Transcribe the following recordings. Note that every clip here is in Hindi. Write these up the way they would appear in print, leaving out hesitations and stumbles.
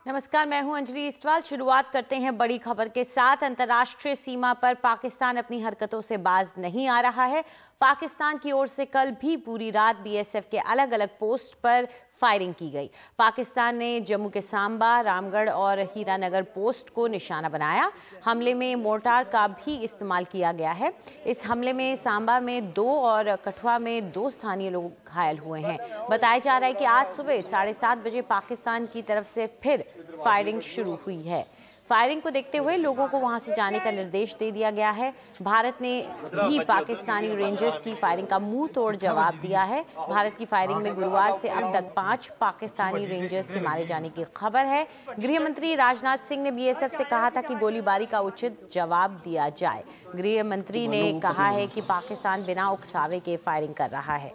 नमस्कार, मैं हूं अंजलि इस्टवाल। शुरुआत करते हैं बड़ी खबर के साथ। अंतर्राष्ट्रीय सीमा पर पाकिस्तान अपनी हरकतों से बाज नहीं आ रहा है। पाकिस्तान की ओर से कल भी पूरी रात बीएसएफ के अलग अलग पोस्ट पर फायरिंग की गई। पाकिस्तान ने जम्मू के सांबा, रामगढ़ और हीरानगर पोस्ट को निशाना बनाया। हमले में मोर्टार का भी इस्तेमाल किया गया है। इस हमले में सांबा में 2 और कठुआ में 2 स्थानीय लोग घायल हुए हैं। बताया जा रहा है कि आज सुबह 7:30 बजे पाकिस्तान की तरफ से फिर फायरिंग शुरू हुई है। फायरिंग को देखते हुए लोगों को वहां से जाने का निर्देश दे दिया गया है। भारत ने भी पाकिस्तानी रेंजर्स की फायरिंग का मुंह तोड़ जवाब दिया है। भारत की फायरिंग में गुरुवार से अब तक 5 पाकिस्तानी रेंजर्स के मारे जाने की खबर है। गृह मंत्री राजनाथ सिंह ने बीएसएफ से कहा था कि गोलीबारी का उचित जवाब दिया जाए। गृह मंत्री ने कहा है कि पाकिस्तान बिना उकसावे के फायरिंग कर रहा है।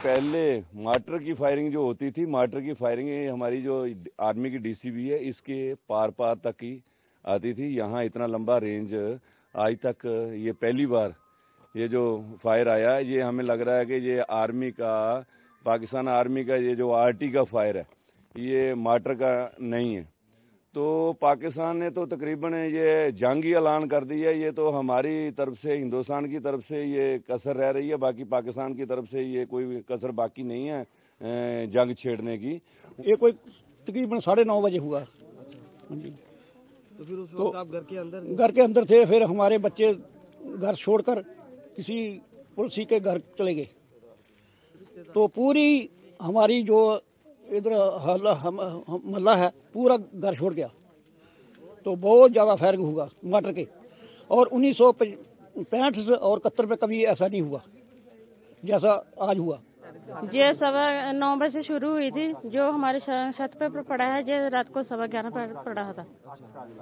पहले मार्टर की फायरिंग जो होती थी, मार्टर की फायरिंग हमारी जो आर्मी की डीसीबी है इसके पार पार तक ही आती थी। यहाँ इतना लंबा रेंज आज तक ये पहली बार ये जो फायर आया, ये हमें लग रहा है कि ये आर्मी का, पाकिस्तान आर्मी का ये जो आरटी का फायर है, ये मार्टर का नहीं है। तो पाकिस्तान ने तो तकरीबन ये जंगी ऐलान कर दी है। ये तो हमारी तरफ से, हिंदुस्तान की तरफ से ये कसर रह रही है, बाकी पाकिस्तान की तरफ से ये कोई कसर बाकी नहीं है जंग छेड़ने की। ये कोई तकरीबन 9:30 बजे हुआ। तो फिर उस वक्त आप घर के अंदर थे। फिर हमारे बच्चे घर छोड़कर किसी पड़ोसी के घर चले गए। तो पूरी हमारी जो इधर मल्ला है पूरा घर छोड़ गया। तो बहुत ज्यादा फायरिंग हुआ मार्टर के। और 1965 और 71 में कभी ऐसा नहीं हुआ जैसा आज हुआ। ये 9:15 बजे शुरू हुई थी। जो हमारे छत पे पड़ा है, ये रात को 11:15 पर पड़ा था।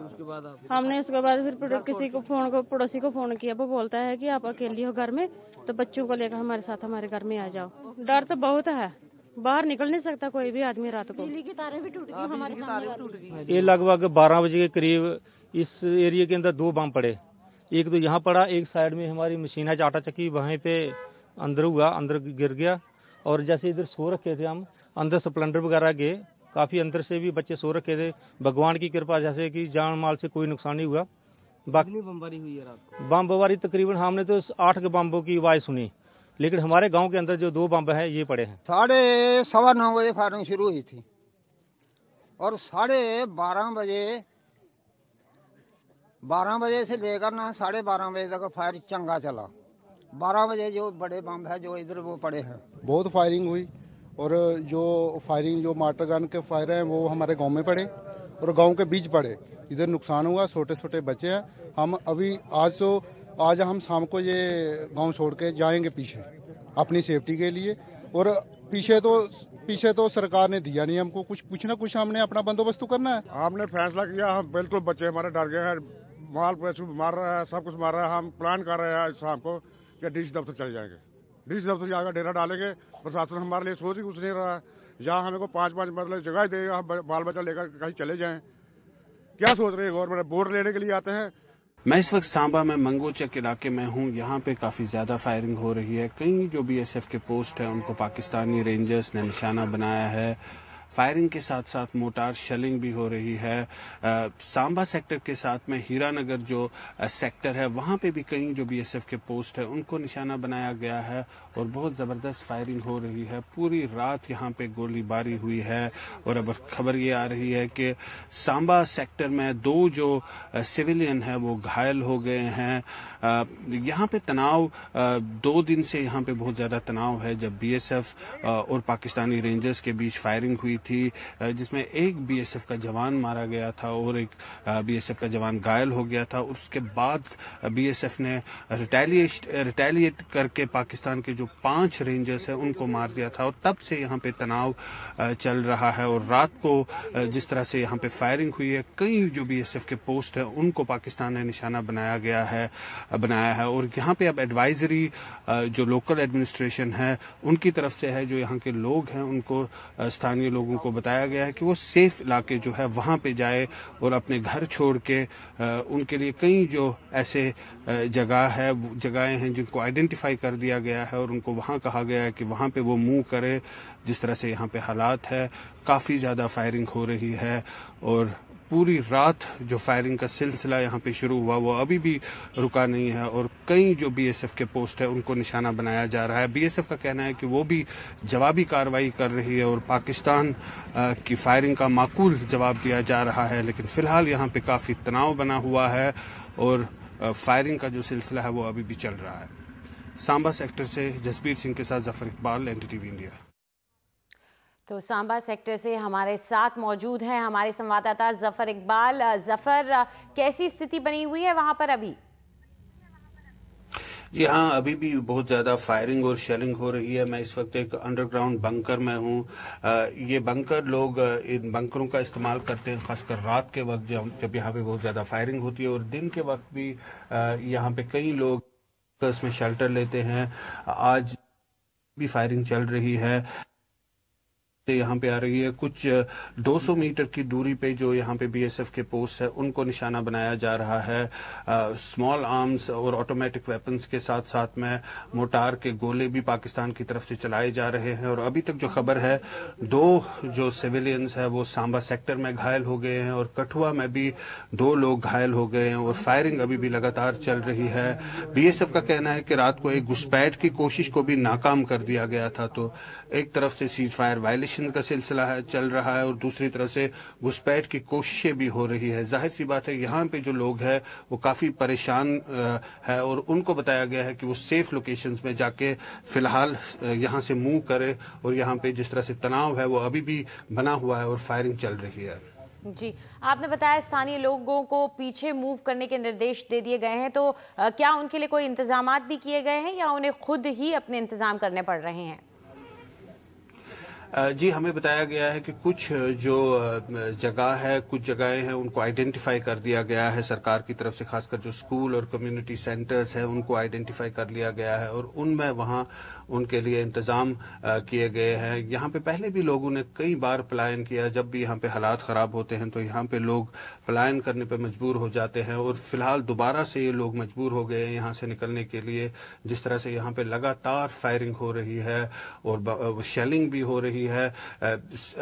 उसके बाद हमने उसके बाद फिर किसी को पड़ोसी को फोन किया। वो बोलता है कि आप अकेली हो घर में, तो बच्चों को लेकर हमारे साथ हमारे घर में आ जाओ। डर तो बहुत है, बाहर निकल नहीं सकता कोई भी आदमी रात को। बिजली की तारें भी टूट गई, हमारे तारें टूट गई। ये लगभग 12 बजे के करीब इस एरिया के अंदर 2 बम पड़े। एक तो यहाँ पड़ा, एक साइड में हमारी मशीन है आटा चक्की, वहीं पे अंदर हुआ, अंदर गिर गया। और जैसे इधर सो रखे थे हम, अंदर स्प्लेंडर वगैरह गए, काफी अंदर से भी बच्चे सो रखे थे। भगवान की कृपा जैसे कि जान माल से कोई नुकसान नहीं हुआ। बाकी बमबारी हुई है रात को? बमबारी तकरीबन हमने तो 8 के बम्बों की आवाज सुनी, लेकिन हमारे गांव के अंदर जो 2 बम है ये पड़े हैं। 9:15 बजे फायरिंग शुरू हुई थी और 12:30 बजे से लेकर 12:30 बजे तक फायर चंगा चला। 12 बजे जो बड़े बम है जो इधर वो पड़े हैं। बहुत फायरिंग हुई और जो फायरिंग जो मार्टर गन के फायर हैं वो हमारे गांव में पड़े और गांव के बीच पड़े। इधर नुकसान हुआ, छोटे छोटे बच्चे हैं। हम अभी आज हम शाम को ये गांव छोड़ के जाएंगे पीछे अपनी सेफ्टी के लिए। और पीछे तो सरकार ने दिया नहीं हमको कुछ ना कुछ, हमने अपना बंदोबस्त करना है। हमने फैसला किया, हम बिल्कुल बच्चे हमारे डर गए हैं, माल पैसे मार रहा है, सब कुछ मार रहा है। हम प्लान कर रहे हैं शाम को कि डीसी दफ्तर चले जाएंगे, डीसी दफ्तर जाकर डेरा डालेंगे। प्रशासन हमारे लिए सोच ही कुछ नहीं रहा है। यहाँ हमें को 5-5 मतलब जगह देगा, हम बाल बच्चा लेकर कहीं चले जाएं। क्या सोच रहे हैं गवर्नमेंट? वोट लेने के लिए आते हैं। मैं इस वक्त सांबा में मंगोचक इलाके में हूं। यहाँ पे काफी ज्यादा फायरिंग हो रही है। कई जो बीएसएफ के पोस्ट है उनको पाकिस्तानी रेंजर्स ने निशाना बनाया है। फायरिंग के साथ साथ मोटार शेलिंग भी हो रही है। सांबा सेक्टर के साथ में हीरानगर जो सेक्टर है वहां पे भी कई जो बीएसएफ के पोस्ट है उनको निशाना बनाया गया है और बहुत जबरदस्त फायरिंग हो रही है। पूरी रात यहाँ पे गोलीबारी हुई है और अब खबर ये आ रही है कि सांबा सेक्टर में 2 जो सिविलियन है वो घायल हो गए हैं। यहाँ पे तनाव 2 दिन से यहाँ पे बहुत ज्यादा तनाव है। जब बीएसएफ और पाकिस्तानी रेंजर्स के बीच फायरिंग हुई थी जिसमें एक बीएसएफ का जवान मारा गया था और एक बीएसएफ का जवान घायल हो गया था। उसके बाद बीएसएफ ने रिटेलिएट करके पाकिस्तान के जो 5 रेंजर्स हैं उनको मार दिया था और तब से यहाँ पे तनाव चल रहा है। और रात को जिस तरह से यहाँ पे फायरिंग हुई है, कई जो बीएसएफ के पोस्ट हैं उनको पाकिस्तान ने निशाना बनाया है। और यहाँ पे अब एडवाइजरी जो लोकल एडमिनिस्ट्रेशन है उनकी तरफ से है, जो यहाँ के लोग हैं उनको स्थानीय लोगों लोगों को बताया गया है कि वो सेफ इलाके जो है वहाँ पे जाए और अपने घर छोड़ के उनके लिए कई जो ऐसे जगहें हैं जिनको आइडेंटिफाई कर दिया गया है और उनको वहाँ कहा गया है कि वहाँ पे वो मूव करे। जिस तरह से यहाँ पे हालात है, काफ़ी ज़्यादा फायरिंग हो रही है और पूरी रात जो फायरिंग का सिलसिला यहाँ पे शुरू हुआ वो अभी भी रुका नहीं है और कई जो बीएसएफ के पोस्ट है उनको निशाना बनाया जा रहा है। बीएसएफ का कहना है कि वो भी जवाबी कार्रवाई कर रही है और पाकिस्तान की फायरिंग का माकूल जवाब दिया जा रहा है, लेकिन फिलहाल यहाँ पे काफ़ी तनाव बना हुआ है और फायरिंग का जो सिलसिला है वो अभी भी चल रहा है। सांबा सेक्टर से जसबीर सिंह के साथ जफर इकबाल, एनडीटीवी इंडिया। तो सांबा सेक्टर से हमारे साथ मौजूद हैं हमारे संवाददाता जफर इकबाल। जफर, कैसी स्थिति बनी हुई है वहां पर अभी? जी हाँ, अभी भी बहुत ज़्यादा फायरिंग और शेलिंग हो रही है। मैं इस वक्त एक अंडरग्राउंड बंकर में हूँ। ये बंकर लोग इन बंकरों का इस्तेमाल करते हैं खासकर रात के वक्त जब यहाँ पे बहुत ज़्यादा फायरिंग होती है और दिन के वक्त भी यहाँ पे कई लोग इसमें शेल्टर लेते हैं। आज भी फायरिंग चल रही है, यहाँ पे आ रही है। कुछ 200 मीटर की दूरी पे जो यहाँ पे बीएसएफ के पोस्ट है उनको निशाना बनाया जा रहा है। स्मॉल आर्म्स और ऑटोमेटिक वेपन्स के साथ साथ में मोटार के गोले भी पाकिस्तान की तरफ से चलाए जा रहे हैं और अभी तक जो खबर है 2 जो सिविलियंस है वो सांबा सेक्टर में घायल हो गए हैं और कठुआ में भी 2 लोग घायल हो गए हैं और फायरिंग अभी भी लगातार चल रही है। बीएसएफ का कहना है कि रात को एक घुसपैठ की कोशिश को भी नाकाम कर दिया गया था। तो एक तरफ से सीज फायर वायलेशन का सिलसिला है चल रहा है और दूसरी तरफ से घुसपैठ की कोशिशें भी हो रही है। जाहिर सी बात है यहाँ पे जो लोग हैं वो काफी परेशान है और उनको बताया गया है कि वो सेफ लोकेशंस में जाके फिलहाल यहाँ से मूव करे और यहाँ पे जिस तरह से तनाव है वो अभी भी बना हुआ है और फायरिंग चल रही है। जी, आपने बताया स्थानीय लोगों को पीछे मूव करने के निर्देश दे दिए गए हैं, तो क्या उनके लिए कोई इंतजामात भी किए गए हैं या उन्हें खुद ही अपने इंतजाम करने पड़ रहे हैं? जी, हमें बताया गया है कि कुछ जो जगह है, कुछ जगहें हैं उनको आइडेंटिफाई कर दिया गया है सरकार की तरफ से। खासकर जो स्कूल और कम्युनिटी सेंटर्स हैं उनको आइडेंटिफाई कर लिया गया है और उनमें वहाँ उनके लिए इंतज़ाम किए गए हैं। यहाँ पे पहले भी लोगों ने कई बार पलायन किया। जब भी यहाँ पे हालात ख़राब होते हैं तो यहाँ पे लोग पलायन करने पे मजबूर हो जाते हैं और फिलहाल दोबारा से ये लोग मजबूर हो गए हैं यहाँ से निकलने के लिए। जिस तरह से यहाँ पे लगातार फायरिंग हो रही है और शेलिंग भी हो रही है।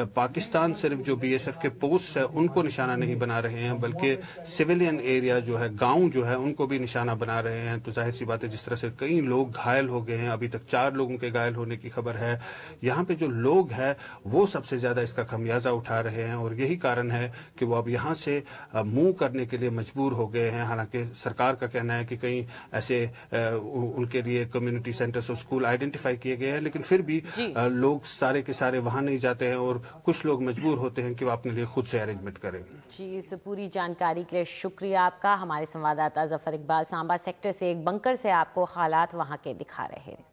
पाकिस्तान सिर्फ जो बीएसएफ के पोस्ट है उनको निशाना नहीं बना रहे हैं बल्कि सिविलियन एरिया जो है, गांव जो है, उनको भी निशाना बना रहे हैं। तो जाहिर सी बात है जिस तरह से कई लोग घायल हो गए हैं, अभी तक 4 लोगों के घायल होने की खबर है। यहाँ पे जो लोग हैं वो सबसे ज्यादा इसका खमियाजा उठा रहे हैं और यही कारण है कि वो अब यहाँ से मूव करने के लिए मजबूर हो गए हैं। हालांकि सरकार का कहना है कि कहीं ऐसे उनके लिए कम्युनिटी सेंटर्स और स्कूल आइडेंटिफाई किए गए हैं, लेकिन फिर भी लोग सारे के सारे वहां नहीं जाते हैं और कुछ लोग मजबूर होते हैं कि वो अपने लिए खुद से अरेंजमेंट करें। जी, इस पूरी जानकारी के लिए शुक्रिया आपका। हमारे संवाददाता जफर इकबाल सांबा सेक्टर से एक बंकर से आपको हालात वहां के दिखा रहे हैं।